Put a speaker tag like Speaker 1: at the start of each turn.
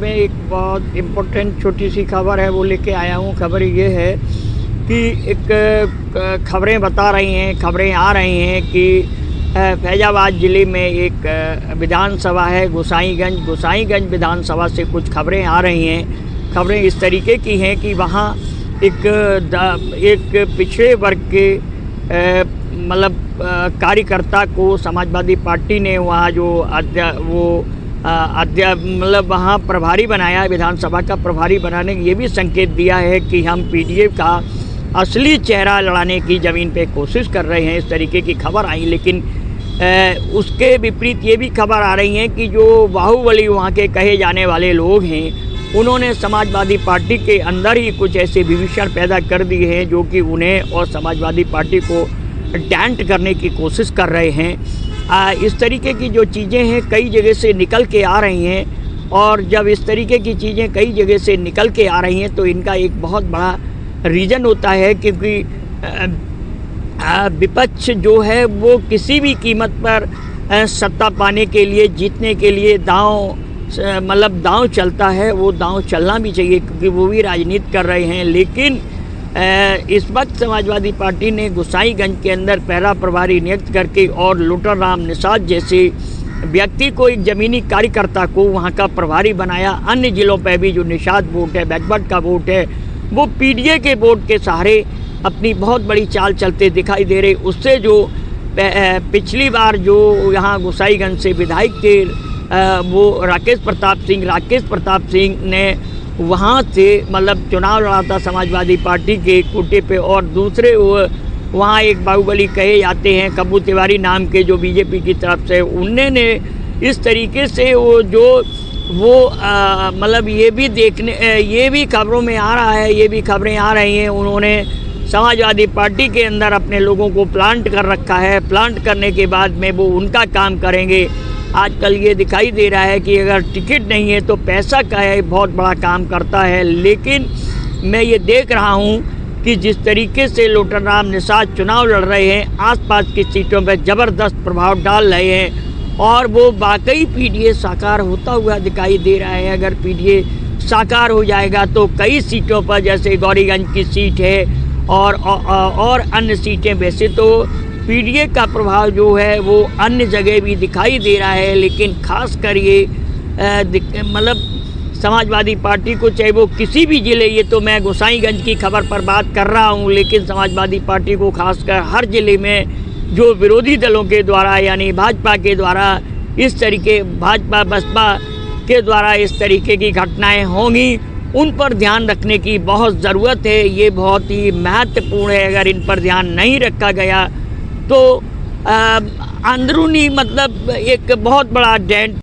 Speaker 1: में एक बहुत इम्पोर्टेंट छोटी सी खबर है, वो लेके आया हूँ। खबर ये है कि एक खबरें बता रही हैं, खबरें आ रही हैं कि फैज़ाबाद ज़िले में एक विधानसभा है गोसाईगंज विधानसभा से कुछ खबरें आ रही हैं। खबरें इस तरीके की हैं कि वहाँ एक पिछड़े वर्ग के मतलब कार्यकर्ता को समाजवादी पार्टी ने वहाँ जो मतलब वहाँ प्रभारी बनाया, विधानसभा का प्रभारी बनाने ये भी संकेत दिया है कि हम पीडीए का असली चेहरा लड़ाने की ज़मीन पे कोशिश कर रहे हैं। इस तरीके की खबर आई, लेकिन उसके विपरीत ये भी खबर आ रही है कि जो बाहुबली वहाँ के कहे जाने वाले लोग हैं, उन्होंने समाजवादी पार्टी के अंदर ही कुछ ऐसे विभीषण पैदा कर दिए हैं जो कि उन्हें और समाजवादी पार्टी को डेंट करने की कोशिश कर रहे हैं। इस तरीके की जो चीज़ें हैं कई जगह से निकल के आ रही हैं, और जब इस तरीके की चीज़ें कई जगह से निकल के आ रही हैं तो इनका एक बहुत बड़ा रीज़न होता है, क्योंकि विपक्ष जो है वो किसी भी कीमत पर सत्ता पाने के लिए, जीतने के लिए दांव चलता है। वो दांव चलना भी चाहिए, क्योंकि वो भी राजनीति कर रहे हैं। लेकिन इस वक्त समाजवादी पार्टी ने गोसाईगंज के अंदर पहला प्रभारी नियुक्त करके और लुटर राम निषाद जैसे व्यक्ति को, एक ज़मीनी कार्यकर्ता को वहाँ का प्रभारी बनाया। अन्य ज़िलों पर भी जो निषाद वोट है, बैकवर्ड का वोट है, वो पीडीए के वोट के सहारे अपनी बहुत बड़ी चाल चलते दिखाई दे रहे। उससे जो पिछली बार जो यहाँ गोसाईगंज से विधायक थे वो राकेश प्रताप सिंह ने वहाँ से मतलब चुनाव लड़ा था समाजवादी पार्टी के कोटे पे, और दूसरे वहाँ एक बाहुबली कहे जाते हैं कब्बू तिवारी नाम के जो बीजेपी की तरफ से, उन्होंने इस तरीके से मतलब ये भी खबरों में आ रहा है, ये भी खबरें आ रही हैं, उन्होंने समाजवादी पार्टी के अंदर अपने लोगों को प्लांट कर रखा है। प्लांट करने के बाद में वो उनका काम करेंगे। आजकल ये दिखाई दे रहा है कि अगर टिकट नहीं है तो पैसा का है बहुत बड़ा काम करता है। लेकिन मैं ये देख रहा हूँ कि जिस तरीके से लुटर राम निषाद चुनाव लड़ रहे हैं, आसपास की सीटों पर ज़बरदस्त प्रभाव डाल रहे हैं, और वो वाकई पीडीए साकार होता हुआ दिखाई दे रहा है। अगर पीडीए साकार हो जाएगा तो कई सीटों पर, जैसे गौरीगंज की सीट है और अन्य सीटें, वैसे तो पीडीए का प्रभाव जो है वो अन्य जगह भी दिखाई दे रहा है, लेकिन खास कर ये मतलब समाजवादी पार्टी को, चाहे वो किसी भी ज़िले, ये तो मैं गोसाईगंज की खबर पर बात कर रहा हूँ, लेकिन समाजवादी पार्टी को खासकर हर ज़िले में जो विरोधी दलों के द्वारा यानी भाजपा के द्वारा भाजपा बसपा के द्वारा इस तरीके की घटनाएँ होंगी, उन पर ध्यान रखने की बहुत ज़रूरत है। ये बहुत ही महत्वपूर्ण है। अगर इन पर ध्यान नहीं रखा गया तो अंदरूनी मतलब एक बहुत बड़ा डेंट